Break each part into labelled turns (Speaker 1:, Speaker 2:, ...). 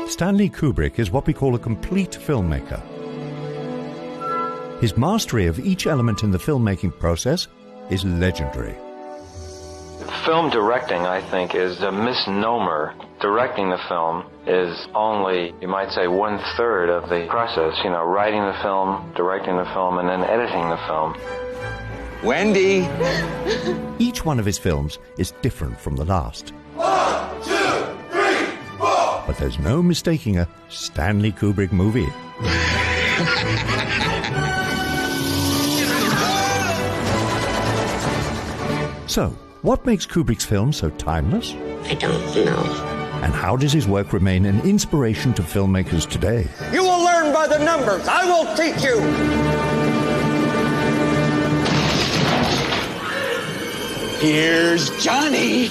Speaker 1: Stanley Kubrick is what we call a complete filmmaker. His mastery of each element in the filmmaking process is legendary.
Speaker 2: Film directing, I think, is a misnomer. Directing the film is only, you might say, 1/3 of the process. You know, writing the film, directing the film, and then editing the film.
Speaker 3: Wendy!
Speaker 1: Each one of his films is different from the last.
Speaker 4: 1, 2, 3, 4!
Speaker 1: But there's no mistaking a Stanley Kubrick movie. So, what makes Kubrick's films so timeless?
Speaker 5: I don't know.
Speaker 1: And how does his work remain an inspiration to filmmakers today?
Speaker 3: You will learn by the numbers. I will teach you. Here's Johnny.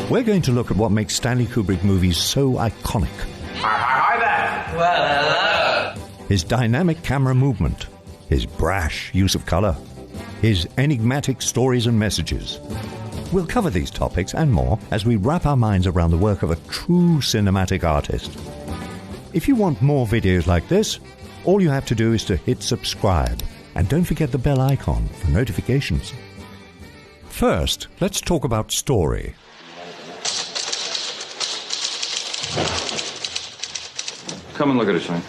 Speaker 1: We're going to look at what makes Stanley Kubrick movies so iconic.
Speaker 4: Hi there! Well,
Speaker 1: His dynamic camera movement, his brash use of color, his enigmatic stories and messages. We'll cover these topics and more as we wrap our minds around the work of a true cinematic artist. If you want more videos like this, all you have to do is to hit subscribe, and don't forget the bell icon for notifications. First, let's talk about story.
Speaker 6: Come and look at it, son.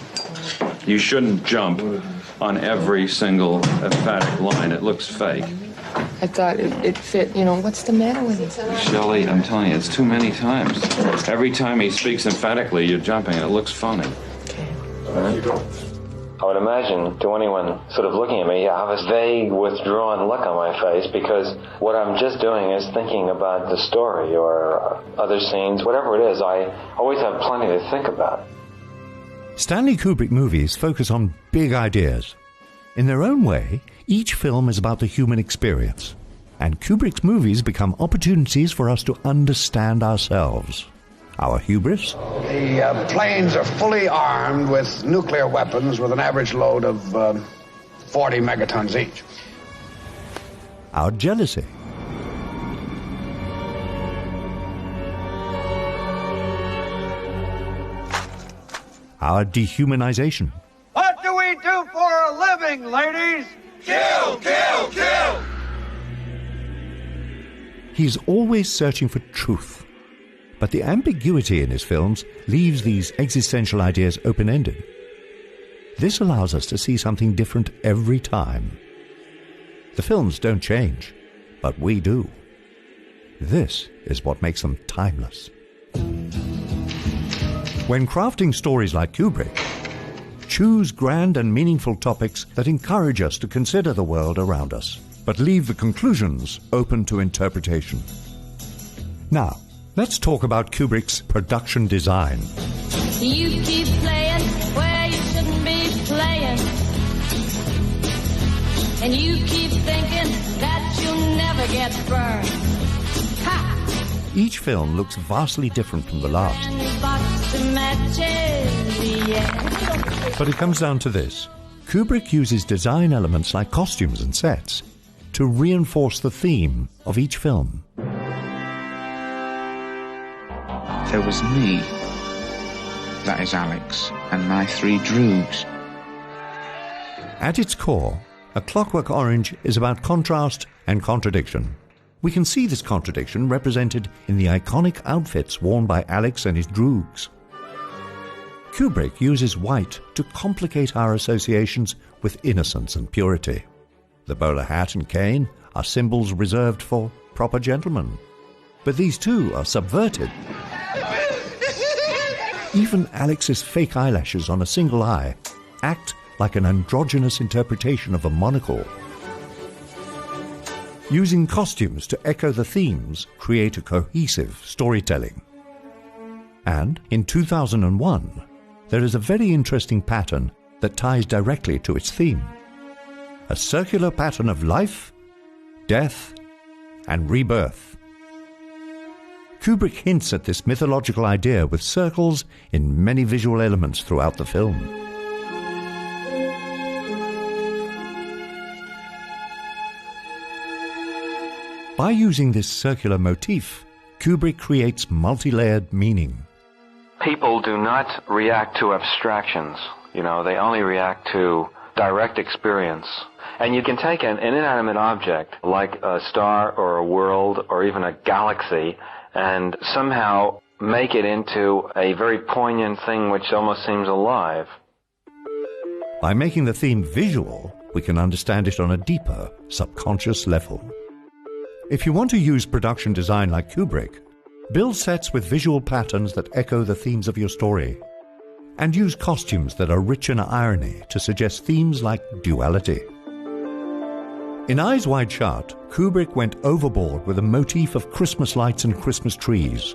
Speaker 6: You shouldn't jump on every single emphatic line. It looks fake.
Speaker 7: I thought it fit, you know, what's the matter with you?
Speaker 6: Shelley, I'm telling you, it's too many times. Every time he speaks emphatically, you're jumping, and it looks funny.
Speaker 2: I would imagine to anyone sort of looking at me, I have a vague, withdrawn look on my face because what I'm just doing is thinking about the story or other scenes, whatever it is. I always have plenty to think about.
Speaker 1: Stanley Kubrick movies focus on big ideas. In their own way, each film is about the human experience, and Kubrick's movies become opportunities for us to understand ourselves, our hubris.
Speaker 8: The planes are fully armed with nuclear weapons with an average load of 40 megatons each.
Speaker 1: Our jealousy. Our dehumanization.
Speaker 3: What do we do for a living, ladies?
Speaker 4: kill, kill, kill!
Speaker 1: He's always searching for truth. But the ambiguity in his films leaves these existential ideas open-ended. This allows us to see something different every time. The films don't change, but we do. This is what makes them timeless. When crafting stories like Kubrick, choose grand and meaningful topics that encourage us to consider the world around us, but leave the conclusions open to interpretation. Now, let's talk about Kubrick's production design.
Speaker 9: You keep playing where you shouldn't be playing. And you keep thinking that you'll never get burned. Ha!
Speaker 1: Each film looks vastly different from the last. But it comes down to this. Kubrick uses design elements like costumes and sets to reinforce the theme of each film.
Speaker 10: There was me, that is Alex, and my 3 droogs.
Speaker 1: At its core, A Clockwork Orange is about contrast and contradiction. We can see this contradiction represented in the iconic outfits worn by Alex and his droogs. Kubrick uses white to complicate our associations with innocence and purity. The bowler hat and cane are symbols reserved for proper gentlemen. But these too are subverted. Even Alex's fake eyelashes on a single eye act like an androgynous interpretation of a monocle. Using costumes to echo the themes create a cohesive storytelling. And in 2001, there is a very interesting pattern that ties directly to its theme. A circular pattern of life death, and rebirth. Kubrick hints at this mythological idea with circles in many visual elements throughout the film. By using this circular motif, Kubrick creates multi-layered meaning.
Speaker 2: People do not react to abstractions. They only react to direct experience. And you can take an inanimate object like a star or a world or even a galaxy and somehow make it into a very poignant thing which almost seems alive.
Speaker 1: By making the theme visual, we can understand it on a deeper, subconscious level. If you want to use production design like Kubrick, build sets with visual patterns that echo the themes of your story, and use costumes that are rich in irony to suggest themes like duality. In Eyes Wide Shut, Kubrick went overboard with a motif of Christmas lights and Christmas trees.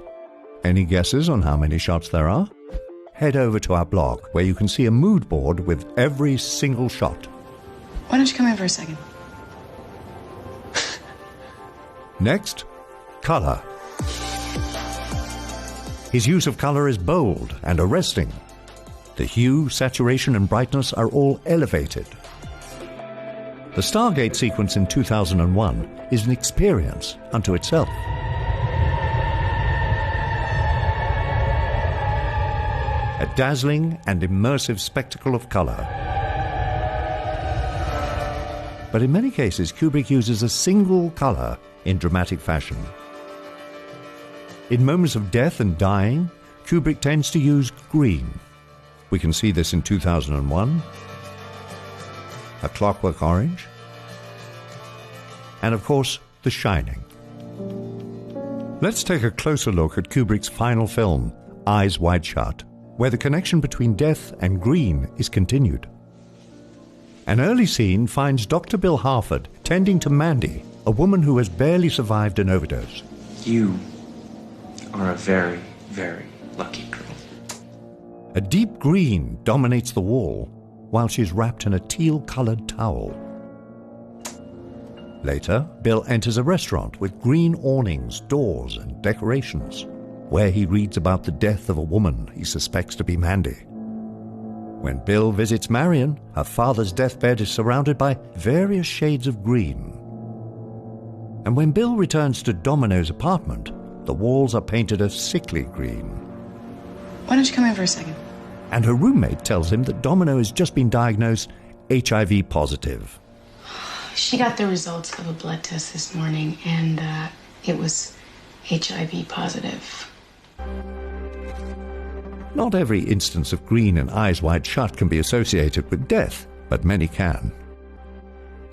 Speaker 1: Any guesses on how many shots there are? Head over to our blog, where you can see a mood board with every single shot.
Speaker 7: Why don't you come in for a second?
Speaker 1: Next, color. His use of color is bold and arresting. The hue, saturation, and brightness are all elevated. The Stargate sequence in 2001 is an experience unto itself. A dazzling and immersive spectacle of color. But in many cases, Kubrick uses a single color in dramatic fashion. In moments of death and dying, Kubrick tends to use green. We can see this in 2001, A Clockwork Orange, and of course, The Shining. Let's take a closer look at Kubrick's final film, Eyes Wide Shut, where the connection between death and green is continued. An early scene finds Dr. Bill Harford tending to Mandy, a woman who has barely survived an overdose.
Speaker 10: You are a very, very lucky girl.
Speaker 1: A deep green dominates the wall, while she's wrapped in a teal-colored towel. Later, Bill enters a restaurant with green awnings, doors, and decorations, where he reads about the death of a woman he suspects to be Mandy. When Bill visits Marion, her father's deathbed is surrounded by various shades of green. And when Bill returns to Domino's apartment, the walls are painted a sickly green.
Speaker 7: Why don't you come in for a second?
Speaker 1: And her roommate tells him that Domino has just been diagnosed HIV positive.
Speaker 7: She got the results of a blood test this morning, and it was HIV positive.
Speaker 1: Not every instance of green in Eyes Wide Shut can be associated with death, but many can.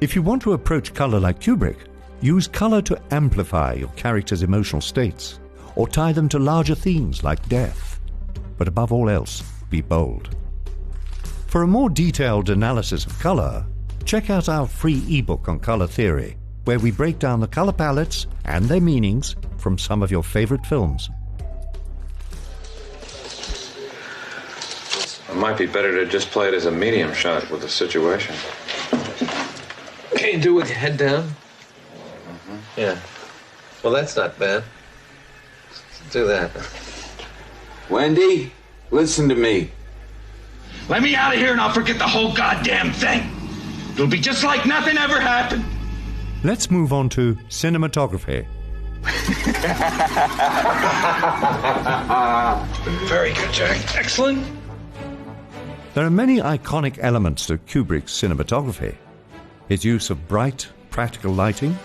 Speaker 1: If you want to approach color like Kubrick, use color to amplify your character's emotional states, or tie them to larger themes like death. But above all else, be bold. For a more detailed analysis of color, check out our free ebook on color theory, where we break down the color palettes and their meanings from some of your favorite films.
Speaker 6: It might be better to just play it as a medium shot with the situation.
Speaker 5: Can you do it with your head down? Mm-hmm. Yeah. Well, that's not bad. Let's do that.
Speaker 11: Wendy, listen to me.
Speaker 4: Let me out of here and I'll forget the whole goddamn thing. It'll be just like nothing ever happened.
Speaker 1: Let's move on to cinematography.
Speaker 5: Very good, Jack. Excellent.
Speaker 1: There are many iconic elements to Kubrick's cinematography. His use of bright, practical lighting,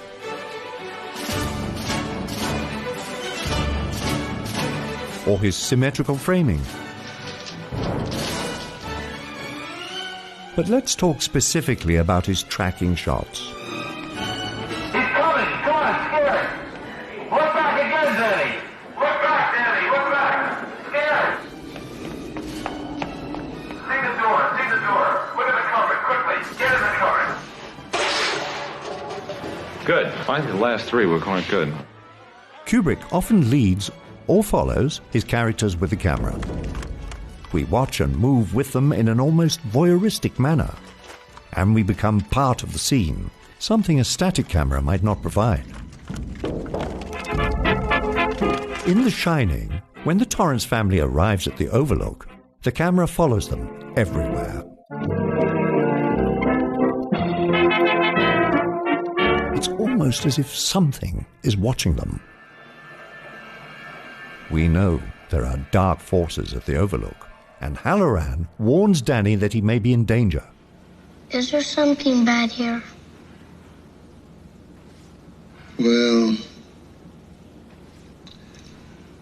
Speaker 1: or his symmetrical framing. But let's talk specifically about his tracking shots.
Speaker 4: He's coming! Come on, scared! Look back again, Danny! Look back, Danny! Look back! Scared! See the door! See the door! Look at the cover! Quickly! Get in the cover!
Speaker 6: Good. I think the last three were quite good.
Speaker 1: Kubrick often leads or follows his characters with the camera. We watch and move with them in an almost voyeuristic manner, and we become part of the scene, something a static camera might not provide. In The Shining, when the Torrance family arrives at the Overlook, the camera follows them everywhere. It's almost as if something is watching them. We know there are dark forces at the Overlook, and Halloran warns Danny that he may be in danger.
Speaker 12: Is there something bad here?
Speaker 13: Well,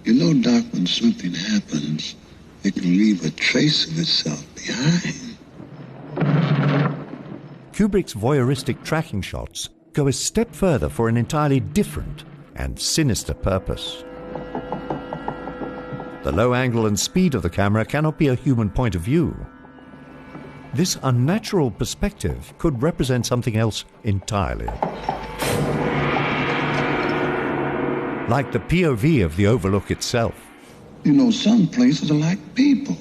Speaker 13: you know, Doc, when something happens, it can leave a trace of itself behind.
Speaker 1: Kubrick's voyeuristic tracking shots go a step further for an entirely different and sinister purpose. The low angle and speed of the camera cannot be a human point of view. This unnatural perspective could represent something else entirely. Like the POV of the Overlook itself.
Speaker 13: You know, some places are like people.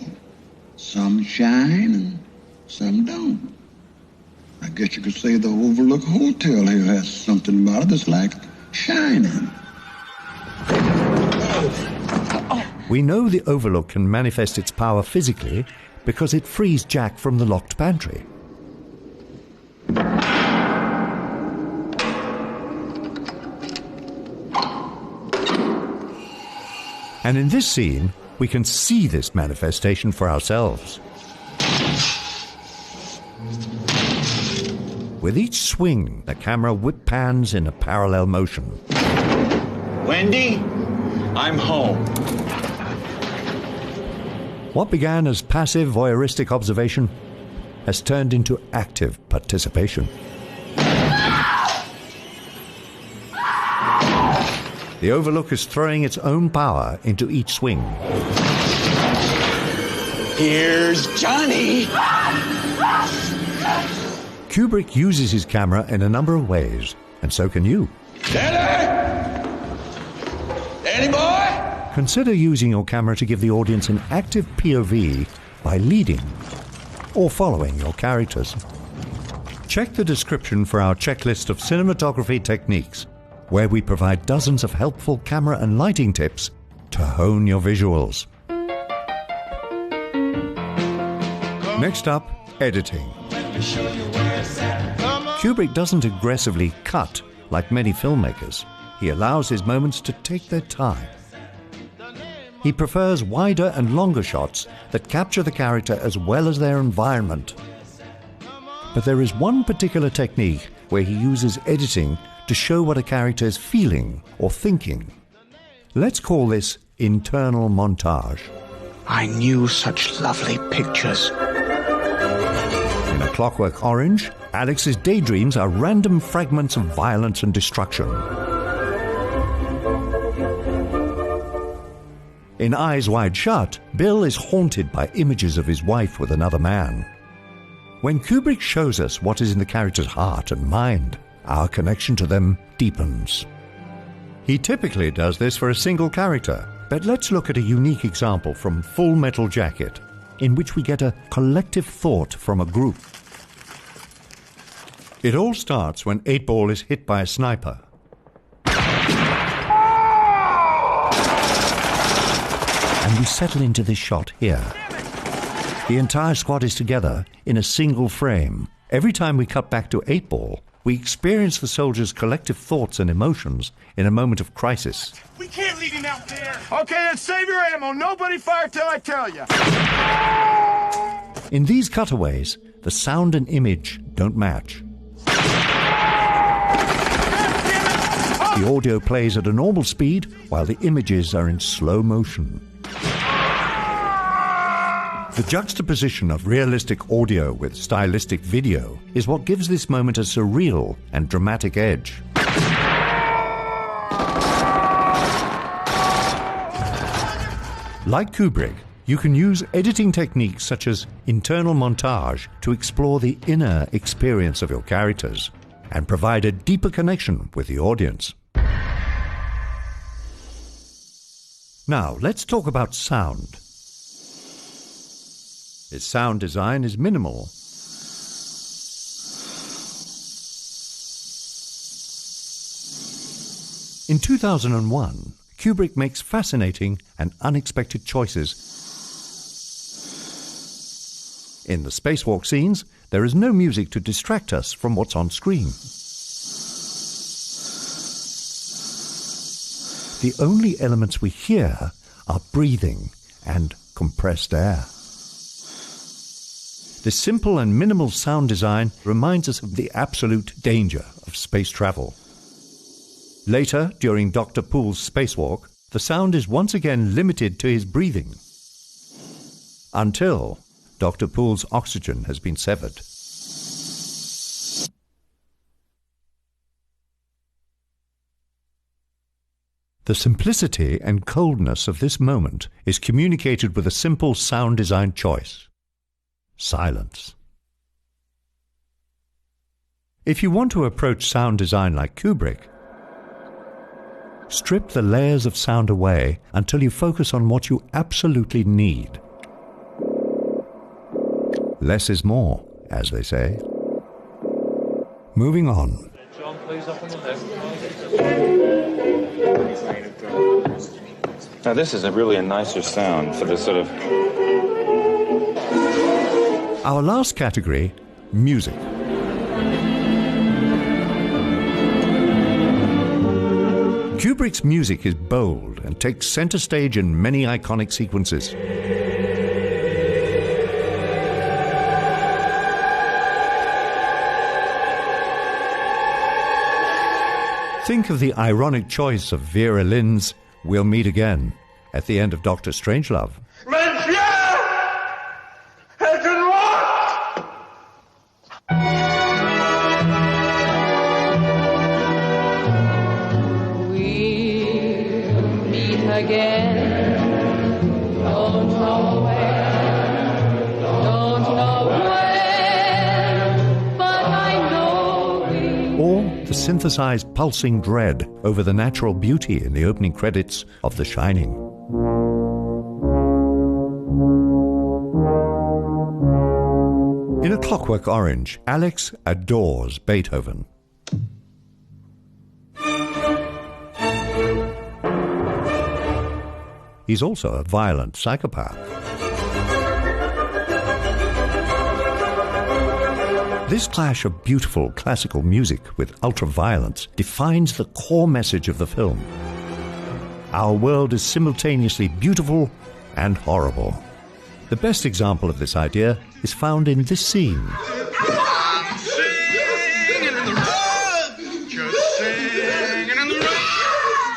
Speaker 13: Some shine and some don't. I guess you could say the Overlook Hotel here has something about it that's like shining.
Speaker 1: We know the Overlook can manifest its power physically because it frees Jack from the locked pantry. And in this scene, we can see this manifestation for ourselves. With each swing, the camera whip pans in a parallel motion.
Speaker 14: Wendy, I'm home.
Speaker 1: What began as passive voyeuristic observation has turned into active participation. The Overlook is throwing its own power into each swing.
Speaker 14: Here's Johnny!
Speaker 1: Kubrick uses his camera in a number of ways, and so can you.
Speaker 14: Danny! Danny boy!
Speaker 1: Consider using your camera to give the audience an active POV by leading or following your characters. Check the description for our checklist of cinematography techniques, where we provide dozens of helpful camera and lighting tips to hone your visuals. Next up, editing. Kubrick doesn't aggressively cut like many filmmakers. He allows his moments to take their time. He prefers wider and longer shots that capture the character as well as their environment. But there is one particular technique where he uses editing to show what a character is feeling or thinking. Let's call this internal montage.
Speaker 10: I knew such lovely pictures.
Speaker 1: In A Clockwork Orange, Alex's daydreams are random fragments of violence and destruction. In Eyes Wide Shut, Bill is haunted by images of his wife with another man. When Kubrick shows us what is in the character's heart and mind, our connection to them deepens. He typically does this for a single character, but let's look at a unique example from Full Metal Jacket, in which we get a collective thought from a group. It all starts when 8-Ball is hit by a sniper. And we settle into this shot here. The entire squad is together in a single frame. Every time we cut back to 8-Ball, we experience the soldiers' collective thoughts and emotions in a moment of crisis.
Speaker 3: We can't leave him out there. Okay, then save your ammo. Nobody fire till I tell you.
Speaker 1: In these cutaways, the sound and image don't match. The audio plays at a normal speed while the images are in slow motion. The juxtaposition of realistic audio with stylistic video is what gives this moment a surreal and dramatic edge. Like Kubrick, you can use editing techniques such as internal montage to explore the inner experience of your characters and provide a deeper connection with the audience. Now, let's talk about sound. His sound design is minimal. In 2001, Kubrick makes fascinating and unexpected choices. In the spacewalk scenes, there is no music to distract us from what's on screen. The only elements we hear are breathing and compressed air. This simple and minimal sound design reminds us of the absolute danger of space travel. Later, during Dr. Poole's spacewalk, the sound is once again limited to his breathing, until Dr. Poole's oxygen has been severed. The simplicity and coldness of this moment is communicated with a simple sound design choice: silence. If you want to approach sound design like Kubrick, strip the layers of sound away until you focus on what you absolutely need. Less is more, as they say. Moving on.
Speaker 6: John, please, up on the left. Now this is really a nicer sound for the sort of...
Speaker 1: Our last category, music. Kubrick's music is bold and takes center stage in many iconic sequences. Think of the ironic choice of Vera Lynn's "We'll Meet Again" at the end of Dr. Strangelove. The synthesized pulsing dread over the natural beauty in the opening credits of The Shining. In A Clockwork Orange, Alex adores Beethoven. He's also a violent psychopath. This clash of beautiful classical music with ultra-violence defines the core message of the film. Our world is simultaneously beautiful and horrible. The best example of this idea is found in this scene.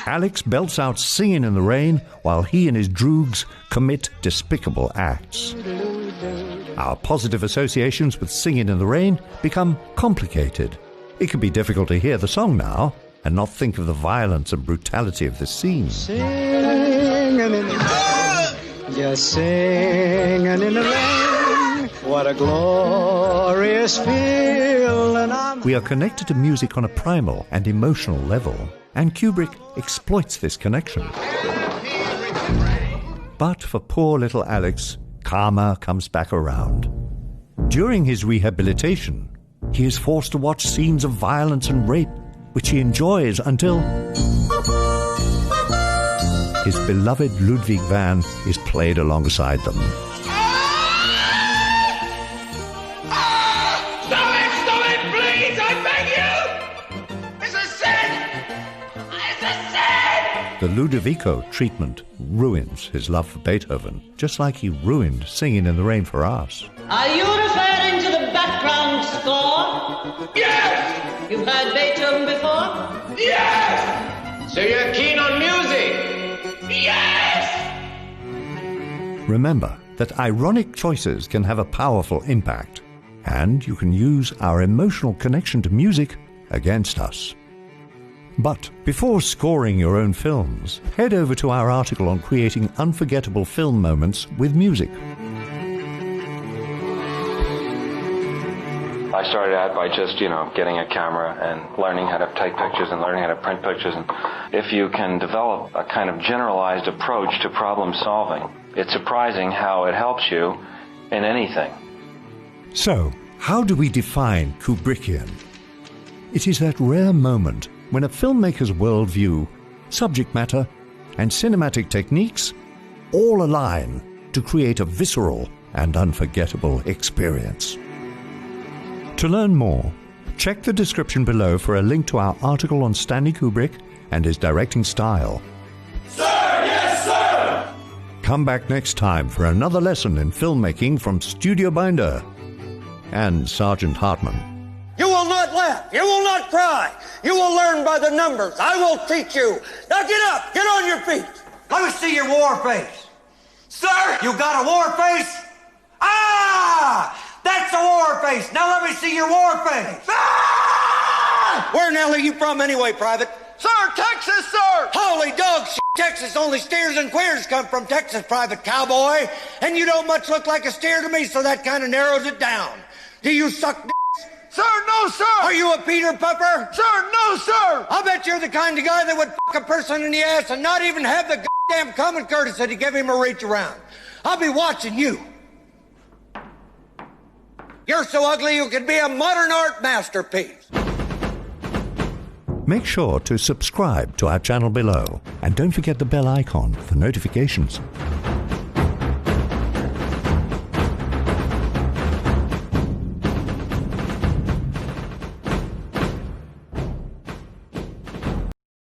Speaker 1: Alex belts out Singing in the Rain while he and his droogs commit despicable acts. Our positive associations with Singing in the Rain become complicated. It can be difficult to hear the song now and not think of the violence and brutality of this scene.
Speaker 15: Singing in the rain, just singing in the rain, what a glorious feeling.
Speaker 1: We are connected to music on a primal and emotional level, and Kubrick exploits this connection. But for poor little Alex, karma comes back around. During his rehabilitation, he is forced to watch scenes of violence and rape, which he enjoys until his beloved Ludwig van is played alongside them.
Speaker 4: Stop it, please, I beg you! It's a sin! It's a sin!
Speaker 1: The Ludovico treatment ruins his love for Beethoven, just like he ruined Singing in the Rain for us.
Speaker 16: Are you referring to the background score?
Speaker 4: Yes!
Speaker 16: You've heard Beethoven before?
Speaker 4: Yes! So you're keen on music? Yes!
Speaker 1: Remember that ironic choices can have a powerful impact, and you can use our emotional connection to music against us. But before scoring your own films, head over to our article on creating unforgettable film moments with music.
Speaker 2: I started out by just, getting a camera and learning how to take pictures and learning how to print pictures. And if you can develop a kind of generalized approach to problem solving, it's surprising how it helps you in anything.
Speaker 1: So, how do we define Kubrickian? It is that rare moment when a filmmaker's worldview subject matter, and cinematic techniques all align to create a visceral and unforgettable experience. To learn more, check the description below for a link to our article on Stanley Kubrick and his directing style.
Speaker 3: Sir, yes, sir!
Speaker 1: Come back next time for another lesson in filmmaking from StudioBinder and Sergeant Hartman.
Speaker 17: You will not laugh. You will not cry. You will learn by the numbers. I will teach you. Now get up. Get on your feet. Let me see your war face. Sir! You got a war face? Ah! That's a war face. Now let me see your war face. Ah! Where in the hell are you from anyway, Private?
Speaker 3: Sir, Texas, sir!
Speaker 17: Holy dog shit. Texas, only steers and queers come from Texas, Private Cowboy. And you don't much look like a steer to me, so that kind of narrows it down. Do you suck dicks?
Speaker 3: Sir, no, sir!
Speaker 17: Are you a Peter Pupper?
Speaker 3: Sir, no, sir!
Speaker 17: I'll bet you're the kind of guy that would fuck a person in the ass and not even have the goddamn common courtesy to give him a reach around. I'll be watching you. You're so ugly you could be a modern art masterpiece.
Speaker 1: Make sure to subscribe to our channel below and don't forget the bell icon for notifications.